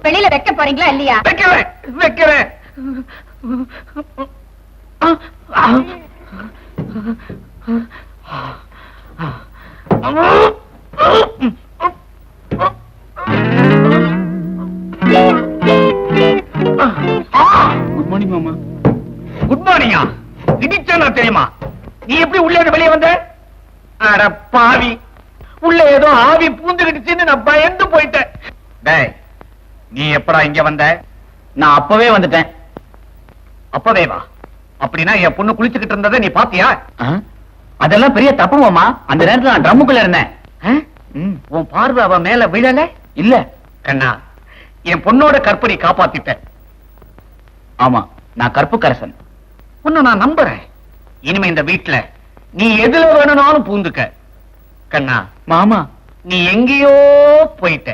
வெளியில வைக்க போறீங்களா இல்லையா? வைக்கிறேன். குட் மார்னிங் மாமா. குட் மார்னிங்கா? இடிச்சா தெரியுமா? நீ எப்படி உள்ளே வெளியே வந்த? அட பாவி, உள்ள ஏதோ ஆவி பூந்துகிடுச்சுன்னு நான் பயந்து போயிட்டேன். டேய், நீ எப்படா இங்க வந்த? நான் அப்பவே வந்துட்டேன். அப்பவே வா? அப்படின்னா என் பொண்ணு குளிச்சுக்கிட்டு இருந்ததை நீ பாத்தியா? அதெல்லாம் பெரிய தப்பு மாமா. அந்த நேரத்துல நான் ட்ரம்முக்குள்ள இருந்தேன். உன் பார்வை அவ மேல விழல? இல்ல கண்ணா, என் பொண்ணோட கற்பனை காப்பாத்திட்டேன். ஆமா, நான் கற்புக்கரசன். உன்னை நான் நம்புறேன். இனிமே இந்த வீட்டுல நீ எதுல வேணும்னாலும் பூந்துக்க. கண்ணா மாமா, நீ எங்கேயோ போயிட்ட.